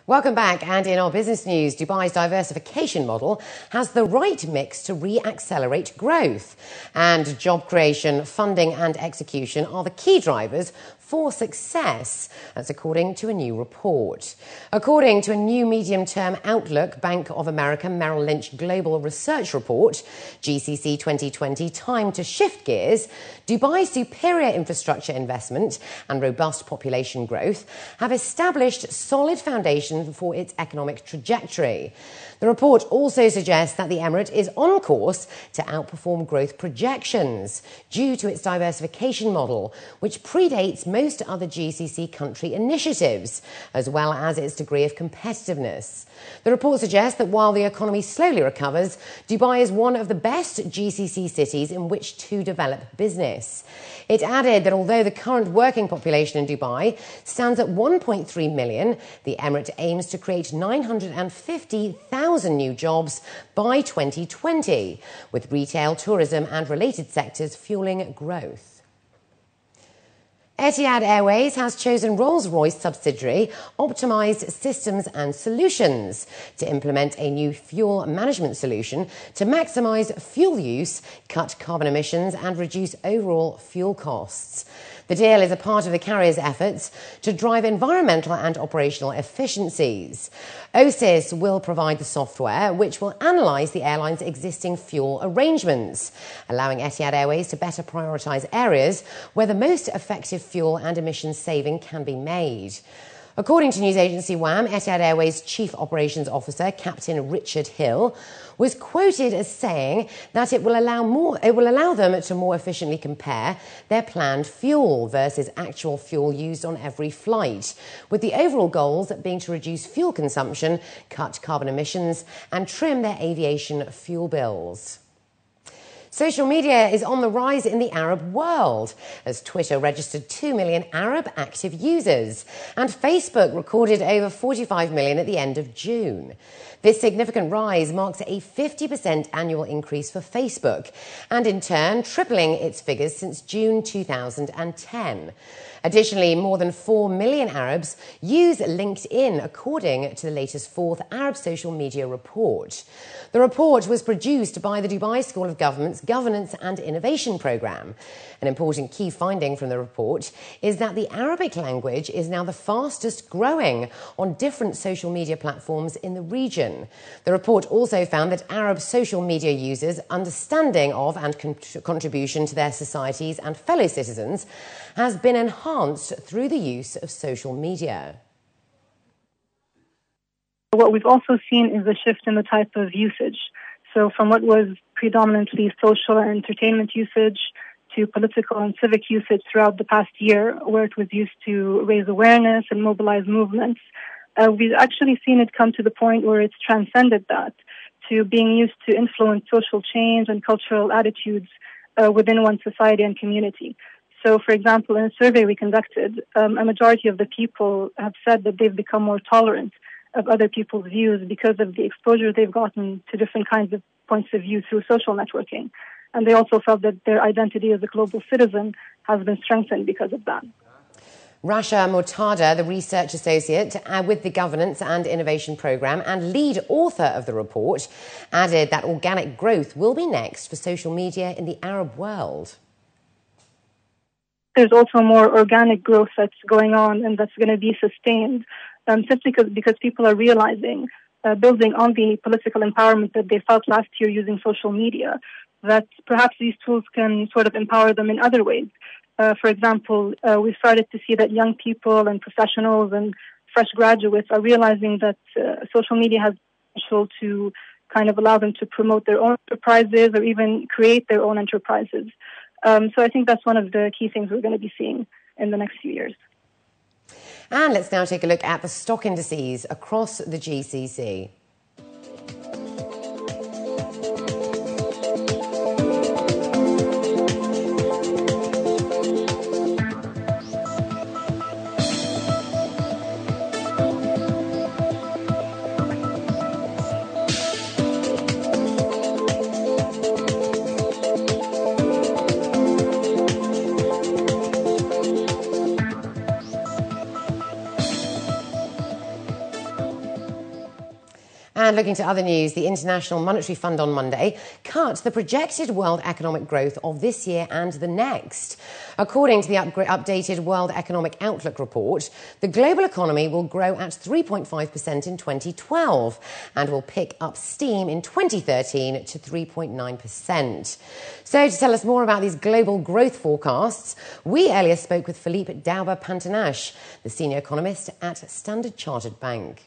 Welcome back, and in our business news, Dubai's diversification model has the right mix to re-accelerate growth. And job creation, funding and execution are the key drivers for success. That's according to a new report. According to a new medium-term outlook, Bank of America Merrill Lynch Global Research Report, GCC 2020, Time to Shift Gears, Dubai's superior infrastructure investment and robust population growth have established solid foundation for its economic trajectory. The report also suggests that the Emirate is on course to outperform growth projections due to its diversification model, which predates most other GCC country initiatives, as well as its degree of competitiveness. The report suggests that while the economy slowly recovers, Dubai is one of the best GCC cities in which to develop business. It added that although the current working population in Dubai stands at 1.3 million, the Emirate aims to create 950,000 new jobs by 2020, with retail, tourism and related sectors fueling growth. Etihad Airways has chosen Rolls-Royce subsidiary Optimized Systems and Solutions to implement a new fuel management solution to maximise fuel use, cut carbon emissions and reduce overall fuel costs. The deal is a part of the carrier's efforts to drive environmental and operational efficiencies. OSIS will provide the software, which will analyse the airline's existing fuel arrangements, allowing Etihad Airways to better prioritise areas where the most effective fuel and emissions saving can be made. According to news agency WAM, Etihad Airways Chief Operations Officer, Captain Richard Hill, was quoted as saying that it will allow them to more efficiently compare their planned fuel versus actual fuel used on every flight, with the overall goals being to reduce fuel consumption, cut carbon emissions, and trim their aviation fuel bills. Social media is on the rise in the Arab world, as Twitter registered 2 million Arab active users, and Facebook recorded over 45 million at the end of June. This significant rise marks a 50% annual increase for Facebook, and in turn tripling its figures since June 2010. Additionally, more than 4 million Arabs use LinkedIn, according to the latest fourth Arab social media report. The report was produced by the Dubai School of Government's Governance and Innovation Programme. An important key finding from the report is that the Arabic language is now the fastest growing on different social media platforms in the region. The report also found that Arab social media users' understanding of and contribution to their societies and fellow citizens has been enhanced through the use of social media. What we've also seen is a shift in the type of usage. So from what was predominantly social and entertainment usage to political and civic usage throughout the past year, where it was used to raise awareness and mobilize movements, we've actually seen it come to the point where it's transcended that to being used to influence social change and cultural attitudes within one society and community. So, for example, in a survey we conducted, a majority of the people have said that they've become more tolerant of other people's views because of the exposure they've gotten to different kinds of points of view through social networking. And they also felt that their identity as a global citizen has been strengthened because of that. Rasha Murtada, the research associate with the Governance and Innovation Programme and lead author of the report, added that organic growth will be next for social media in the Arab world. There's also more organic growth that's going on and that's going to be sustained simply because people are realizing, building on the political empowerment that they felt last year using social media, that perhaps these tools can sort of empower them in other ways. For example, we started to see that young people and professionals and fresh graduates are realizing that social media has potential to kind of allow them to promote their own enterprises or even create their own enterprises. So I think that's one of the key things we're going to be seeing in the next few years. And let's now take a look at the stock indices across the GCC. And looking to other news, the International Monetary Fund on Monday cut the projected world economic growth of this year and the next. According to the updated World Economic Outlook report, the global economy will grow at 3.5% in 2012 and will pick up steam in 2013 to 3.9%. So to tell us more about these global growth forecasts, we earlier spoke with Philippe Dauba-Pantanacce, the senior economist at Standard Chartered Bank.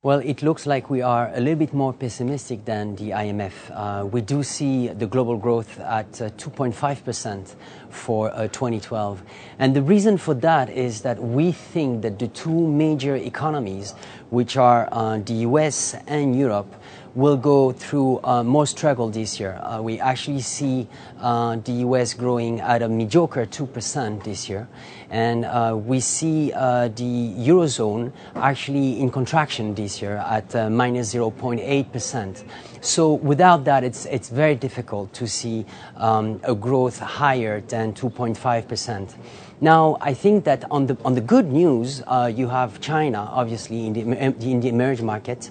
Well, it looks like we are a little bit more pessimistic than the IMF. We do see the global growth at 2.5% for 2012. And the reason for that is that we think that the two major economies, which are the US and Europe, will go through more struggle this year. We actually see the US growing at a mediocre 2% this year. And we see the Eurozone actually in contraction this year at minus 0.8%. So without that, it's very difficult to see a growth higher than 2.5%. Now, I think that on the good news, you have China, obviously, in the emerging market.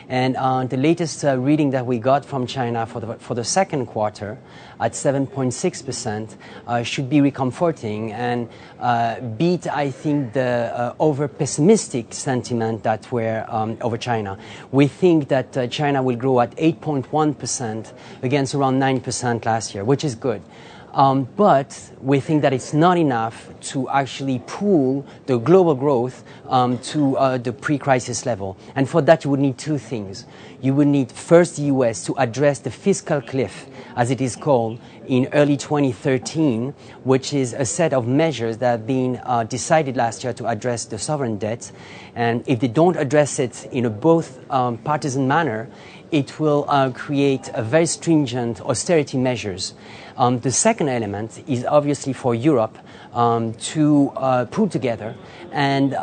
And the latest reading that we got from China for the second quarter at 7.6% should be reconforting and beat, I think, the over-pessimistic sentiment that were over China. We think that China will grow at 8.1% against around 9% last year, which is good. But we think that it's not enough to actually pull the global growth to the pre-crisis level. And for that, you would need two things. You would need first the US to address the fiscal cliff, as it is called, in early 2013, which is a set of measures that have been decided last year to address the sovereign debt. And if they don't address it in a both partisan manner, it will create a very stringent austerity measures. The second element is obviously for Europe to pull together and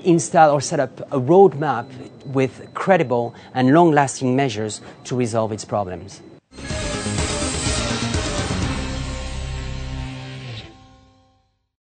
install or set up a roadmap with credible and long-lasting measures to resolve its problems.